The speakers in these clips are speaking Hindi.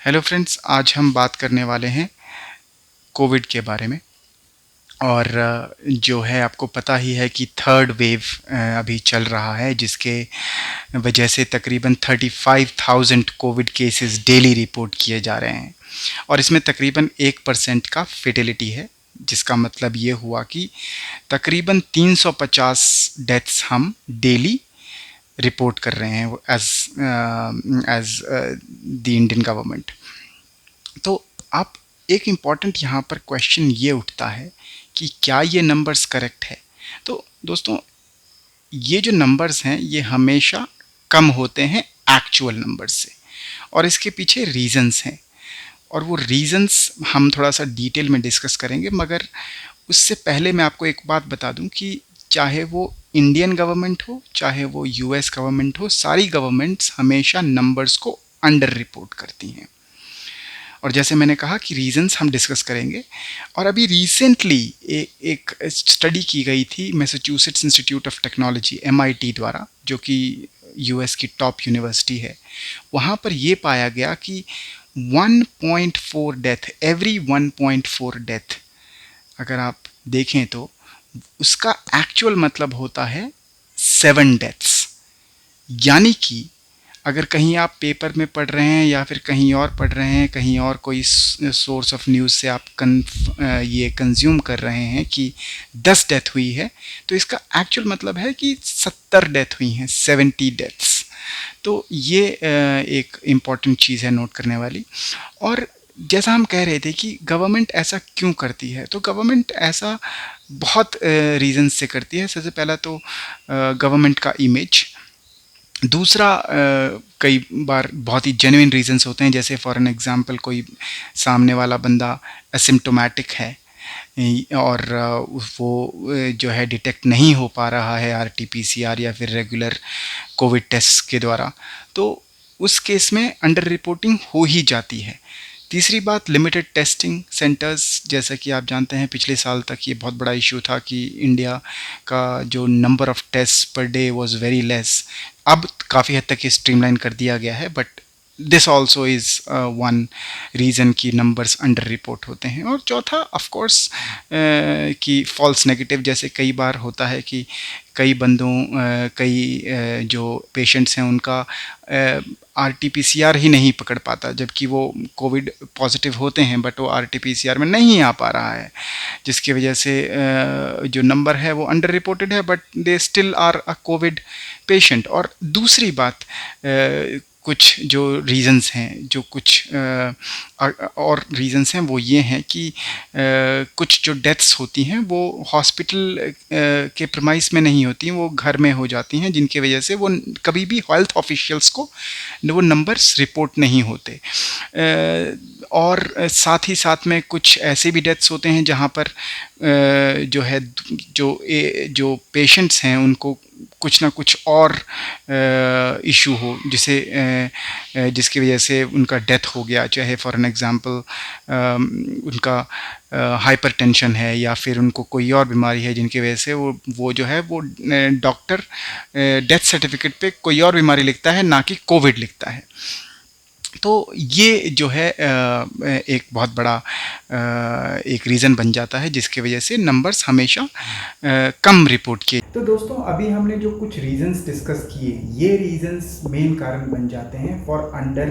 हेलो फ्रेंड्स, आज हम बात करने वाले हैं कोविड के बारे में। और जो है आपको पता ही है कि थर्ड वेव अभी चल रहा है, जिसके वजह से तकरीबन 35,000 कोविड केसेस डेली रिपोर्ट किए जा रहे हैं। और इसमें तकरीबन 1% का फेटेलिटी है, जिसका मतलब ये हुआ कि तकरीबन 350 डेथ्स हम डेली रिपोर्ट कर रहे हैं एज द इंडियन गवर्नमेंट। तो आप एक इम्पॉर्टेंट यहाँ पर क्वेश्चन ये उठता है कि क्या ये नंबर्स करेक्ट है। तो दोस्तों, ये जो नंबर्स हैं ये हमेशा कम होते हैं एक्चुअल नंबर्स से, और इसके पीछे रीजंस हैं, और वो रीजंस हम थोड़ा सा डिटेल में डिस्कस करेंगे। मगर उससे पहले मैं आपको एक बात बता दूं कि चाहे वो इंडियन गवर्नमेंट हो, चाहे वो यूएस गवर्नमेंट हो, सारी गवर्नमेंट्स हमेशा नंबर्स को अंडर रिपोर्ट करती हैं। और जैसे मैंने कहा कि रीजंस हम डिस्कस करेंगे। और अभी रिसेंटली एक स्टडी की गई थी Massachusetts institute of technology MIT द्वारा, जो कि यूएस की टॉप यूनिवर्सिटी है। वहाँ पर ये पाया गया कि 1.4 डेथ, एवरी 1.4 डेथ अगर आप देखें तो उसका एक्चुअल मतलब होता है 7 डेथ्स। यानी कि अगर कहीं आप पेपर में पढ़ रहे हैं या फिर कहीं और पढ़ रहे हैं, कहीं और कोई सोर्स ऑफ न्यूज़ से आप ये कंज्यूम कर रहे हैं कि 10 डेथ हुई है, तो इसका एक्चुअल मतलब है कि 70 डेथ हुई हैं, 70 डेथ्स। तो ये एक इम्पॉर्टेंट चीज़ है नोट करने वाली। और जैसा हम कह रहे थे कि गवर्नमेंट ऐसा क्यों करती है, तो गवर्नमेंट ऐसा बहुत रीजंस से करती है। सबसे पहला तो गवर्नमेंट का इमेज। दूसरा, कई बार बहुत ही जेन्युइन रीजंस होते हैं, जैसे फॉर एन एग्जांपल कोई सामने वाला बंदा एसिम्प्टोमेटिक है और वो जो है डिटेक्ट नहीं हो पा रहा है RT-PCR या फिर रेगुलर कोविड टेस्ट के द्वारा, तो उस केस में अंडर रिपोर्टिंग हो ही जाती है। तीसरी बात, लिमिटेड टेस्टिंग सेंटर्स। जैसा कि आप जानते हैं पिछले साल तक ये बहुत बड़ा इशू था कि इंडिया का जो number of test per day was very less. अब काफ़ी हद तक ये स्ट्रीमलाइन कर दिया गया है, but this also is one reason कि नंबर्स अंडर रिपोर्ट होते हैं। और चौथा, ऑफ कोर्स, कि फॉल्स नेगेटिव। जैसे कई बार होता है कि कई बंदों जो पेशेंट्स हैं उनका RT-PCR ही नहीं पकड़ पाता, जबकि वो कोविड पॉजिटिव होते हैं, बट वो RT-PCR में नहीं आ पा रहा है, जिसकी वजह से जो नंबर है वो अंडर रिपोर्टेड है, but they still are a covid patient. और दूसरी बात, कुछ जो रीज़न्स हैं, जो कुछ और रीज़न्स हैं, वो ये हैं कि कुछ जो डेथ्स होती हैं वो हॉस्पिटल के प्रीमाइस में नहीं होती हैं, वो घर में हो जाती हैं, जिनकी वजह से वो कभी भी हेल्थ ऑफिशियल्स को वो नंबर्स रिपोर्ट नहीं होते। और साथ ही साथ में कुछ ऐसे भी डेथ्स होते हैं जहाँ पर जो है जो पेशेंट्स हैं उनको कुछ ना कुछ और इशू हो, जिसकी वजह से उनका डेथ हो गया। चाहे फॉर एन एग्ज़ाम्पल उनका हाइपरटेंशन है या फिर उनको कोई और बीमारी है, जिनकी वजह से वो जो है वो डॉक्टर डेथ सर्टिफिकेट पे कोई और बीमारी लिखता है, ना कि कोविड लिखता है। तो ये जो है एक बहुत बड़ा एक रीज़न बन जाता है, जिसकी वजह से नंबर्स हमेशा कम रिपोर्ट किए। तो दोस्तों, अभी हमने जो कुछ रीजंस डिस्कस किए, ये रीजंस मेन कारण बन जाते हैं for under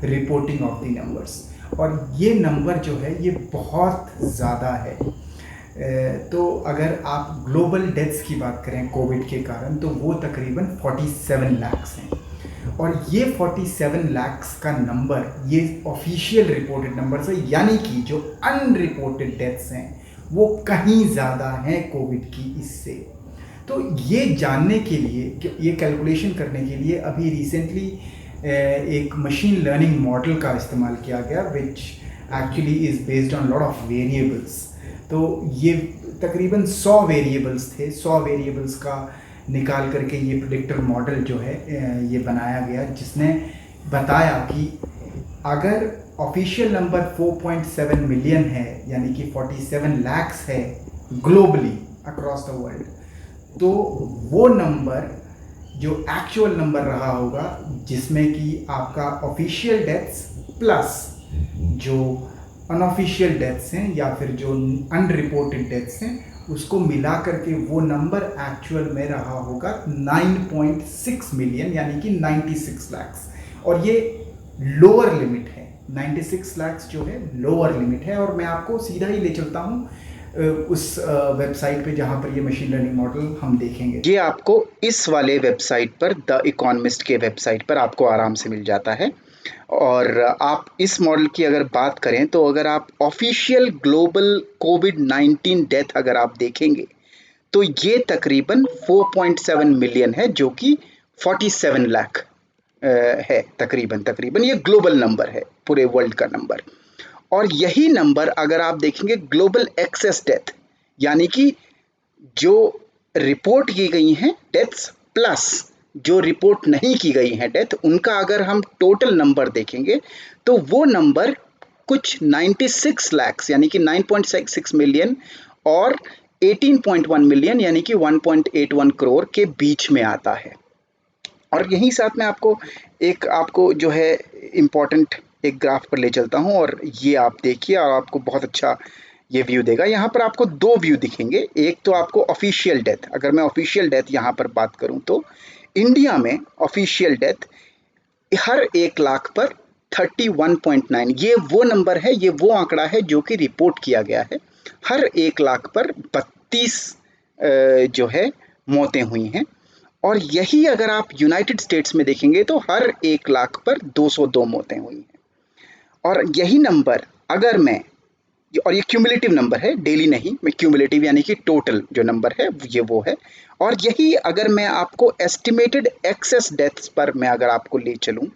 reporting of the numbers. और ये नंबर जो है ये बहुत ज़्यादा है। तो अगर आप ग्लोबल डेथ्स की बात करें कोविड के कारण, तो वो तकरीबन 47 लाख्स हैं। और ये 47 लाख्स का नंबर ये ऑफिशियल रिपोर्टेड नंबर है, यानी कि जो अनरिपोर्टेड डेथ्स हैं वो कहीं ज़्यादा हैं कोविड की इससे। तो ये जानने के लिए, ये कैलकुलेशन करने के लिए अभी रिसेंटली एक मशीन लर्निंग मॉडल का इस्तेमाल किया गया, which actually is based on lot of variables. तो ये तकरीबन 100 वेरिएबल्स थे। 100 वेरिएबल्स का निकाल करके ये प्रेडिक्टर मॉडल जो है ये बनाया गया, जिसने बताया कि अगर ऑफिशियल नंबर 4.7 मिलियन है, यानी कि 47 लाख्स है ग्लोबली अक्रॉस द वर्ल्ड, तो वो नंबर जो एक्चुअल नंबर रहा होगा, जिसमें कि आपका ऑफिशियल डेथ्स प्लस जो अनऑफिशियल डेथ्स हैं या फिर जो अनरिपोर्टेड डेथ्स हैं, उसको मिला करके वो नंबर एक्चुअल में रहा होगा 9.6 मिलियन, यानी कि 96 लैक्स। और ये लोअर लिमिट है, 96 लैक्स जो है लोअर लिमिट है। और मैं आपको सीधा ही ले चलता हूँ उस वेबसाइट पे जहाँ पर ये मशीन लर्निंग मॉडल हम देखेंगे। ये आपको इस वाले वेबसाइट पर, द इकोनॉमिस्ट के वेबसाइट पर आपको आराम से मिल जाता है। और आप इस मॉडल की अगर बात करें तो अगर आप ऑफिशियल ग्लोबल कोविड-19 डेथ अगर आप देखेंगे तो ये तकरीबन 4.7 मिलियन है, जो कि 47 लाख है तकरीबन ये ग्लोबल नंबर है, पूरे वर्ल्ड का नंबर। और यही नंबर अगर आप देखेंगे ग्लोबल एक्सेस डेथ, यानी कि जो रिपोर्ट की गई हैं डेथ्स प्लस जो रिपोर्ट नहीं की गई हैं डेथ, उनका अगर हम टोटल नंबर देखेंगे तो वो नंबर कुछ 96 लाख यानी कि 9.66 मिलियन और 18.1 मिलियन यानी कि 1.81 करोड़ के बीच में आता है। और यहीं साथ में आपको जो है इम्पोर्टेंट एक ग्राफ पर ले चलता हूँ, और ये आप देखिए और आपको बहुत अच्छा ये व्यू देगा। यहाँ पर आपको दो व्यू दिखेंगे। एक तो आपको ऑफिशियल डेथ, अगर मैं ऑफिशियल डेथ यहाँ पर बात करूँ तो इंडिया में ऑफिशियल डेथ हर 1 लाख पर 31.9, ये वो नंबर है, ये वो आंकड़ा है जो कि रिपोर्ट किया गया है। हर 1 लाख पर 32 जो है मौतें हुई हैं। और यही अगर आप यूनाइटेड स्टेट्स में देखेंगे तो हर 1 लाख पर 202 मौतें हुई हैं। और यही नंबर अगर मैं, और ये क्यूमुलेटिव नंबर है, डेली नहीं, मैं क्यूमुलेटिव यानी कि टोटल जो नंबर है ये वो है। और यही अगर मैं आपको एस्टिमेटेड एक्सेस डेथ्स पर मैं अगर आपको ले चलूं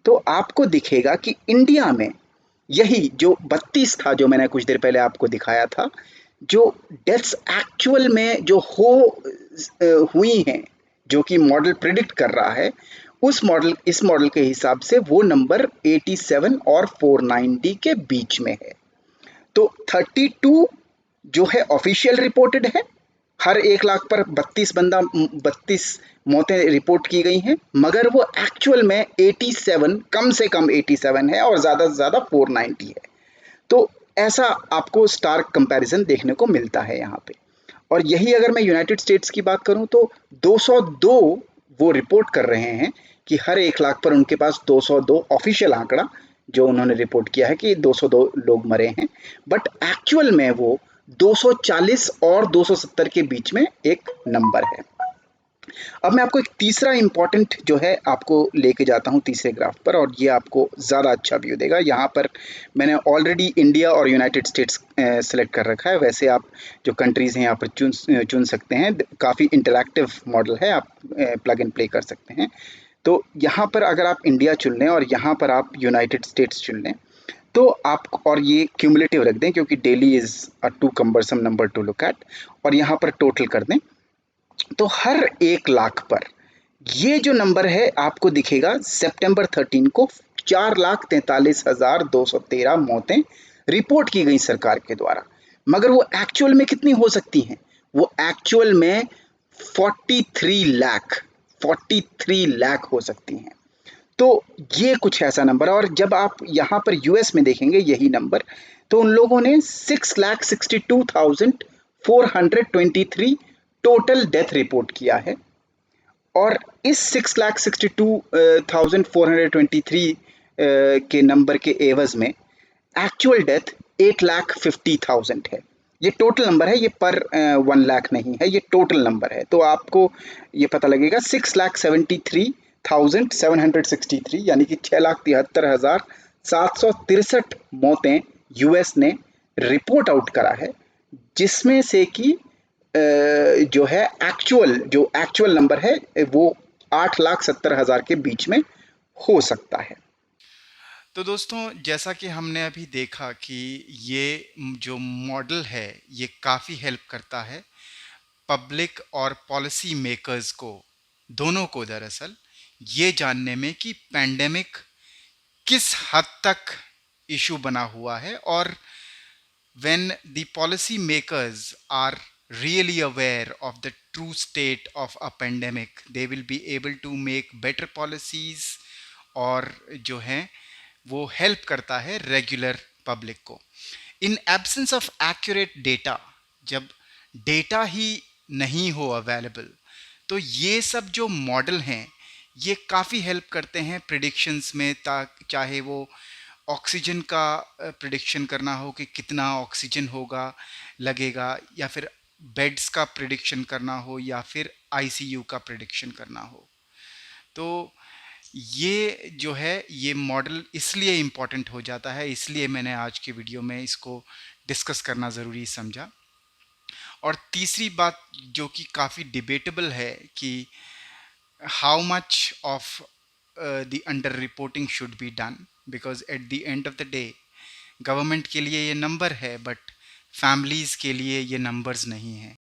तो आपको दिखेगा कि इंडिया में यही जो 32 था, जो मैंने कुछ देर पहले आपको दिखाया था, जो डेथ्स एक्चुअल में जो हुई हैं, जो कि मॉडल प्रिडिक्ट कर रहा है, इस मॉडल के हिसाब से वो नंबर 87 और 490 के बीच में है। तो 32 जो है ऑफिशियल रिपोर्टेड है, हर 1 लाख पर 32 मौतें रिपोर्ट की गई हैं, मगर वो एक्चुअल में 87, कम से कम 87 है और ज़्यादा से ज़्यादा 490 है। तो ऐसा आपको स्टार्क कंपैरिजन देखने को मिलता है यहाँ पे। और यही अगर मैं यूनाइटेड स्टेट्स की बात करूँ तो 202 वो रिपोर्ट कर रहे हैं कि हर 1 लाख पर उनके पास 202 ऑफिशियल आंकड़ा जो उन्होंने रिपोर्ट किया है कि 202 लोग मरे हैं, बट एक्चुअल में वो 240 और 270 के बीच में एक नंबर है। अब मैं आपको एक तीसरा इंपॉर्टेंट जो है आपको लेके जाता हूँ तीसरे ग्राफ पर, और ये आपको ज़्यादा अच्छा व्यू देगा। यहाँ पर मैंने ऑलरेडी इंडिया और यूनाइटेड स्टेट्स सेलेक्ट कर रखा है। वैसे आप जो कंट्रीज़ हैं यहाँ पर चुन सकते हैं। काफ़ी इंटरैक्टिव मॉडल है, आप प्लग एंड प्ले कर सकते हैं। तो यहाँ पर अगर आप इंडिया चुन लें और यहाँ पर आप यूनाइटेड स्टेट्स चुन लें तो आप, और ये क्यूमुलेटिव रख दें क्योंकि daily is a too cumbersome number to look at, और यहाँ पर टोटल कर दें तो हर 1 लाख पर ये जो नंबर है आपको दिखेगा सितंबर 13 को 4,43,213 मौतें रिपोर्ट की गई सरकार के द्वारा। मगर वो एक्चुअल में कितनी हो सकती हैं? वो एक्चुअल में 43 लाख हो सकती हैं। तो ये कुछ ऐसा नंबर है। और जब आप यहाँ पर यूएस में देखेंगे यही नंबर, तो उन लोगों ने 6,62,423 टोटल डेथ रिपोर्ट किया है। और इस 6,62,423 के नंबर के एवज में एक्चुअल डेथ 8,50,000 है। ये टोटल नंबर है, ये पर 1 लाख नहीं है, ये टोटल नंबर है। तो आपको ये पता लगेगा 6,73,763 यानी कि 6,73,763 मौतें यूएस ने रिपोर्ट आउट करा है, जिसमें से कि जो है जो एक्चुअल नंबर है वो 8,70,000 के बीच में हो सकता है। तो दोस्तों, जैसा कि हमने अभी देखा कि ये जो मॉडल है ये काफ़ी हेल्प करता है पब्लिक और पॉलिसी मेकर्स को, दोनों को दरअसल, ये जानने में कि पैंडेमिक किस हद तक इशू बना हुआ है। और when the policy makers are really aware of the true state of a pandemic, they will be able to make better policies, और जो है वो हेल्प करता है रेगुलर पब्लिक को। In absence of accurate data, जब डेटा ही नहीं हो अवेलेबल, तो ये सब जो मॉडल हैं ये काफ़ी हेल्प करते हैं प्रिडिक्शंस में, चाहे वो ऑक्सीजन का प्रिडिक्शन करना हो कि कितना ऑक्सीजन होगा लगेगा, या फिर बेड्स का प्रिडिक्शन करना हो, या फिर आईसीयू का प्रिडिक्शन करना हो। तो ये जो है ये मॉडल इसलिए इम्पॉर्टेंट हो जाता है, इसलिए मैंने आज की वीडियो में इसको डिस्कस करना ज़रूरी समझा। और तीसरी बात जो कि काफ़ी डिबेटेबल है कि how much of the under reporting should be done, because at the end of the day government के लिए ये नंबर है, बट फैमिलीज़ के लिए ये नंबर्स नहीं हैं।